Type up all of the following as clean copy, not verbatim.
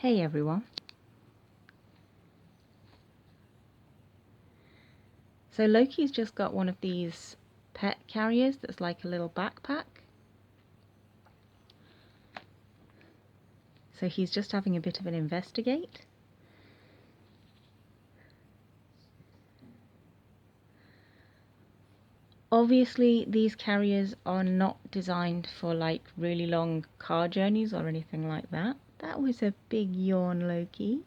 Hey everyone. So Loki's just got one of these pet carriers that's like a little backpack. So he's just having a bit of an investigate. Obviously these carriers are not designed for like really long car journeys or anything like that. That was a big yawn, Loki.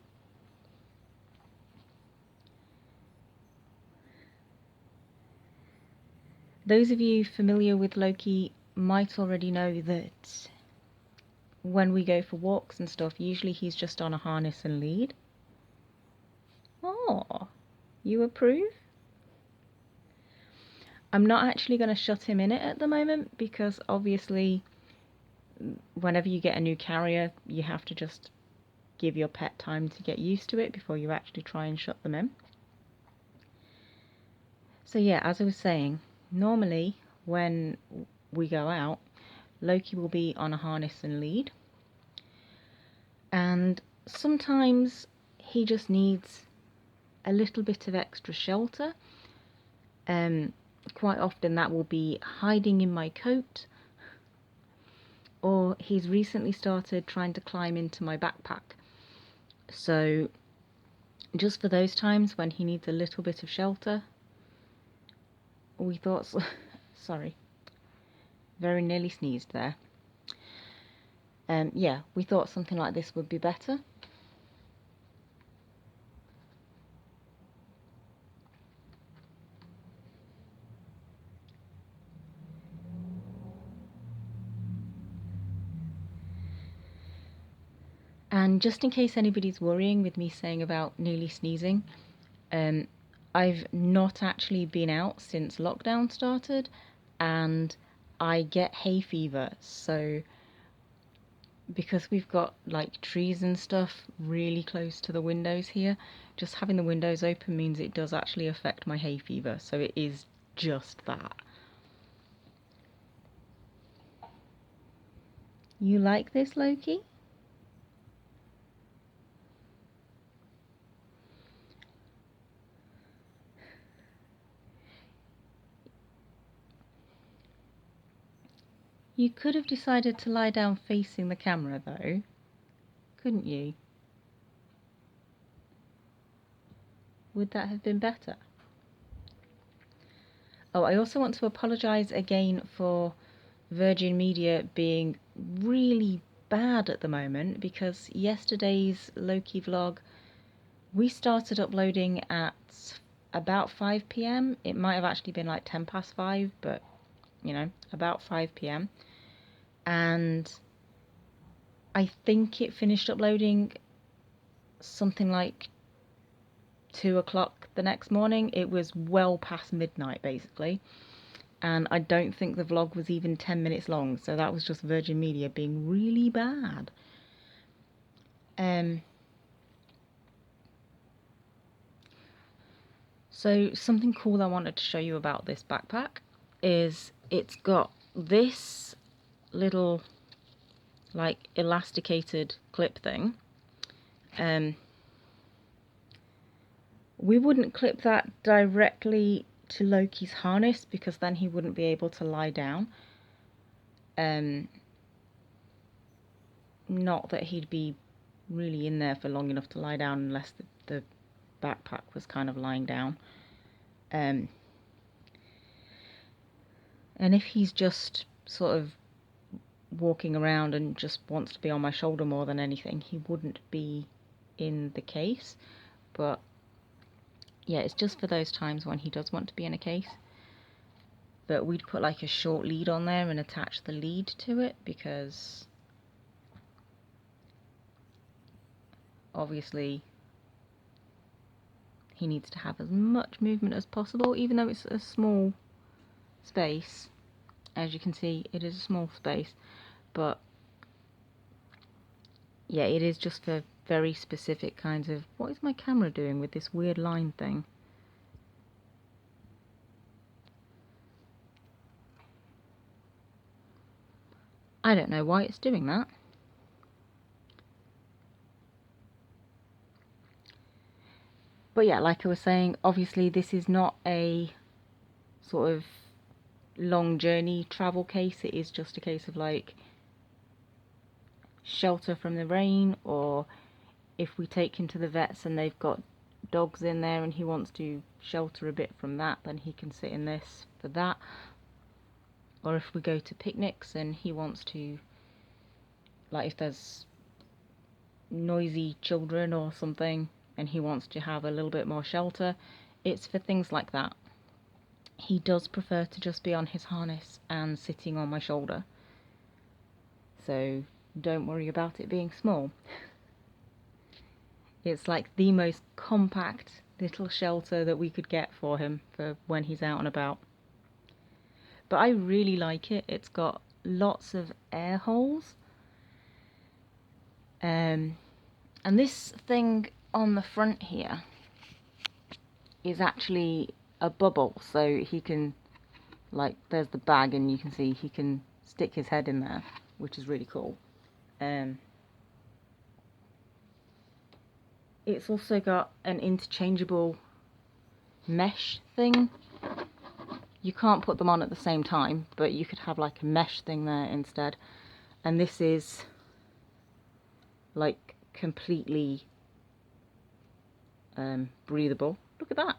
Those of you familiar with Loki might already know that when we go for walks and stuff, usually he's just on a harness and lead. Oh, you approve? I'm not actually going to shut him in it at the moment because obviously whenever you get a new carrier, you have to just give your pet time to get used to it before you actually try and shut them in. So yeah, as I was saying, normally when we go out, Loki will be on a harness and lead. And sometimes he just needs a little bit of extra shelter. Quite often that will be hiding in my coat, or he's recently started trying to climb into my backpack. So just for those times when he needs a little bit of shelter, we thought, sorry, very nearly sneezed there. Yeah, we thought something like this would be better. And just in case anybody's worrying with me saying about nearly sneezing, I've not actually been out since lockdown started, and I get hay fever. So because we've got like trees and stuff really close to the windows here, just having the windows open means it does actually affect my hay fever. So it is just that. You like this, Loki? You could have decided to lie down facing the camera though, couldn't you? Would that have been better? Oh, I also want to apologise again for Virgin Media being really bad at the moment, because yesterday's Loki vlog, we started uploading at about 5 p.m. It might have actually been like 10 past 5, but you know, about 5 p.m. And I think it finished uploading something like 2 o'clock the next morning. It was well past midnight basically. And I don't think the vlog was even 10 minutes long, so that was just Virgin Media being really bad. So something cool I wanted to show you about this backpack is it's got this little like elasticated clip thing. We wouldn't clip that directly to Loki's harness because then he wouldn't be able to lie down. Not that he'd be really in there for long enough to lie down unless the backpack was kind of lying down. And if he's just sort of walking around and just wants to be on my shoulder more than anything, he wouldn't be in the case. But yeah, it's just for those times when he does want to be in a case. But we'd put like a short lead on there and attach the lead to it because obviously he needs to have as much movement as possible, even though it's a small space. As you can see, it is a small space, but yeah, it is just for very specific kinds of... What is my camera doing with this weird line thing? I don't know why it's doing that. But yeah, like I was saying, obviously this is not a sort of long journey travel case. It is just a case of like shelter from the rain, or if we take him to the vets and they've got dogs in there and he wants to shelter a bit from that, then he can sit in this for that. Or if we go to picnics and he wants to, like if there's noisy children or something and he wants to have a little bit more shelter, it's for things like that. He does prefer to just be on his harness and sitting on my shoulder, so don't worry about it being small. It's like the most compact little shelter that we could get for him for when he's out and about. But I really like it. It's got lots of air holes. And this thing on the front here is actually a bubble, so he can, like, there's the bag and you can see he can stick his head in there, which is really cool. It's also got an interchangeable mesh thing. You can't put them on at the same time, but you could have like a mesh thing there instead. And this is like completely breathable. Look at that.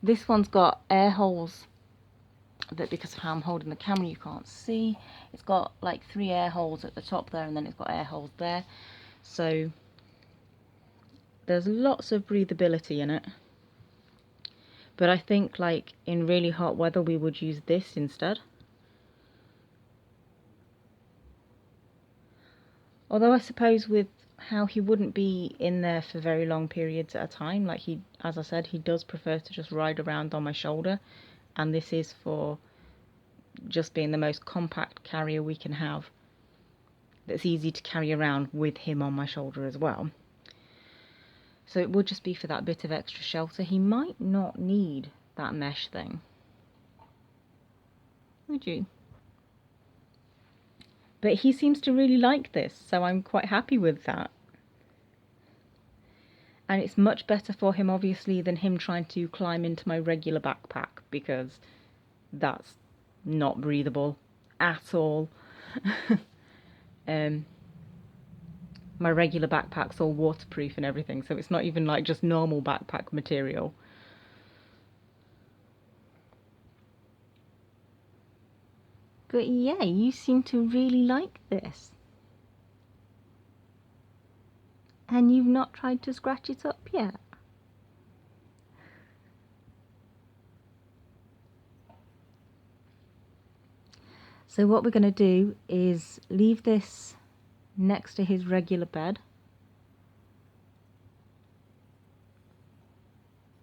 This one's got air holes that, because of how I'm holding the camera, you can't see. It's got like 3 air holes at the top there, and then it's got air holes there. So there's lots of breathability in it. But I think like in really hot weather we would use this instead. Although I suppose with how he wouldn't be in there for very long periods at a time, like he, as I said, he does prefer to just ride around on my shoulder, and this is for just being the most compact carrier we can have that's easy to carry around with him on my shoulder as well. So it would just be for that bit of extra shelter. He might not need that mesh thing. Would you? But he seems to really like this, so I'm quite happy with that. And it's much better for him, obviously, than him trying to climb into my regular backpack, because that's not breathable at all. My regular backpack's all waterproof and everything, so it's not even like just normal backpack material. But yeah, you seem to really like this. And you've not tried to scratch it up yet. So what we're going to do is leave this next to his regular bed.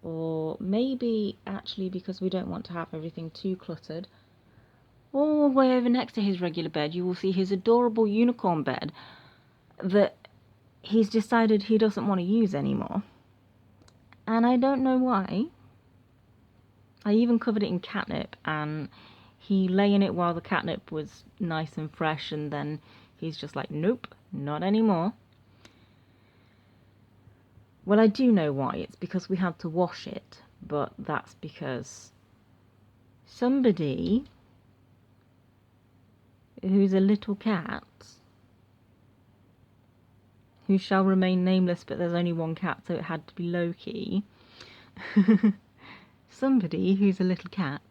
Or maybe, actually, because we don't want to have everything too cluttered, all the way over next to his regular bed you will see his adorable unicorn bed that he's decided he doesn't want to use anymore. And I don't know why. I even covered it in catnip, and he lay in it while the catnip was nice and fresh, and then he's just like, nope, not anymore. Well, I do know why. It's because we had to wash it, but that's because somebody who's a little cat, who shall remain nameless, but there's only one cat, so it had to be Loki. Somebody who's a little cat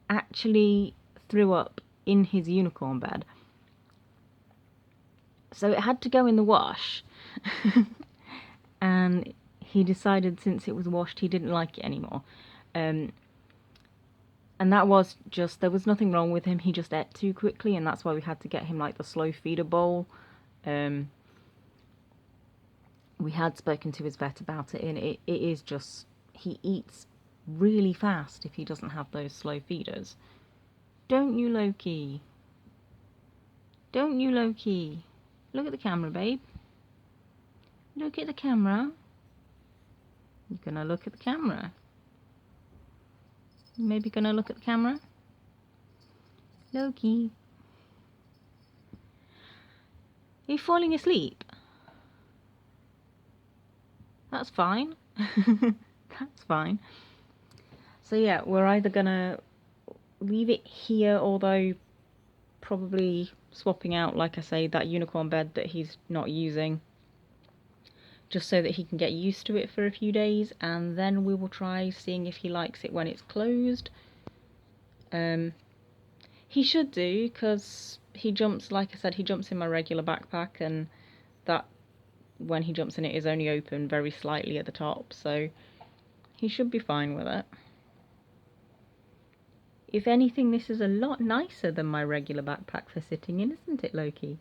actually threw up in his unicorn bed. So it had to go in the wash. And he decided, since it was washed, he didn't like it anymore. And that was just, there was nothing wrong with him, he just ate too quickly, and that's why we had to get him like the slow feeder bowl. We had spoken to his vet about it, and it is just, he eats really fast if he doesn't have those slow feeders. Don't you, Loki? Don't you, Loki? Look at the camera, babe. Look at the camera. You're gonna look at the camera. Maybe gonna look at the camera? Loki. Are you falling asleep? That's fine. That's fine. So yeah, we're either gonna leave it here, although probably swapping out, like I say, that unicorn bed that he's not using, just so that he can get used to it for a few days, and then we will try seeing if he likes it when it's closed. He should do, because he jumps, like I said, he jumps in my regular backpack, and that, when he jumps in it, is only open very slightly at the top, so he should be fine with it. If anything, this is a lot nicer than my regular backpack for sitting in, isn't it, Loki?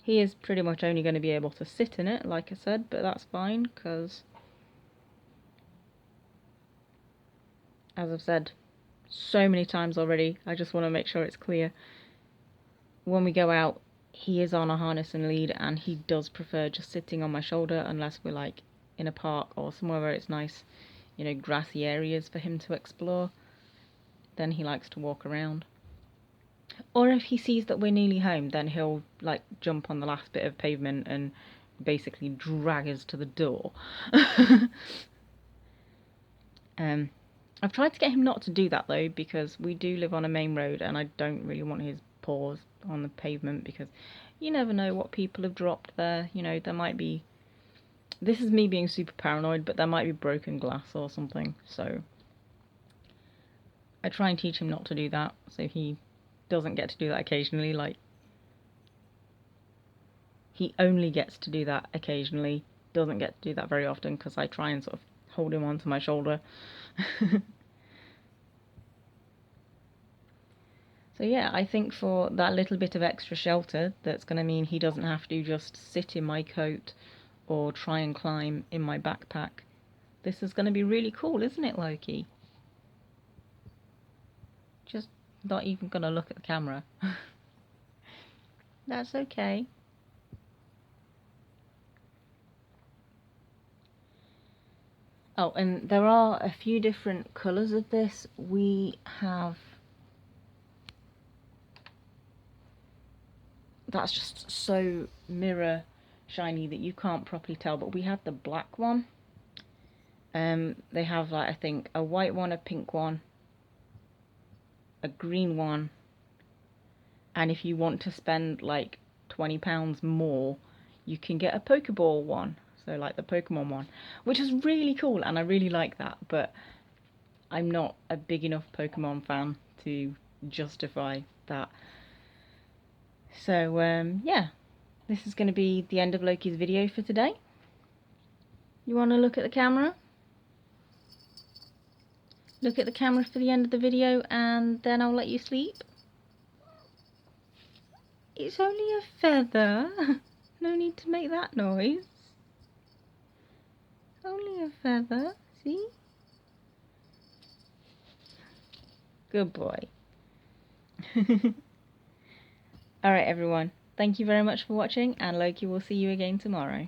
He is pretty much only going to be able to sit in it, like I said, but that's fine, because, as I've said so many times already, I just want to make sure it's clear. When we go out, he is on a harness and lead, and he does prefer just sitting on my shoulder, unless we're like in a park or somewhere where it's nice, you know, grassy areas for him to explore. Then he likes to walk around. Or if he sees that we're nearly home, then he'll like jump on the last bit of pavement and basically drag us to the door. I've tried to get him not to do that though, because we do live on a main road and I don't really want his paws on the pavement, because you never know what people have dropped there. You know, there might be, this is me being super paranoid, but there might be broken glass or something, so I try and teach him not to do that, so he doesn't get to do that occasionally. Like, he only gets to do that occasionally, doesn't get to do that very often, because I try and sort of hold him onto my shoulder. So yeah, I think for that little bit of extra shelter, that's going to mean he doesn't have to just sit in my coat or try and climb in my backpack. This is going to be really cool, isn't it, Loki? Just not even going to look at the camera. That's okay. Oh, and there are a few different colours of this. We have... That's just so mirror shiny that you can't properly tell, but we have the black one. They have, like, I think a white one, a pink one, a green one, and if you want to spend like £20 more, you can get a Pokeball one, so like the Pokemon one, which is really cool, and I really like that, but I'm not a big enough Pokemon fan to justify that. So yeah, this is going to be the end of Loki's video for today. You want to look at the camera? Look at the camera for the end of the video, and then I'll let you sleep. It's only a feather. No need to make that noise. Only a feather, see? Good boy. Alright everyone, thank you very much for watching, and Loki will see you again tomorrow.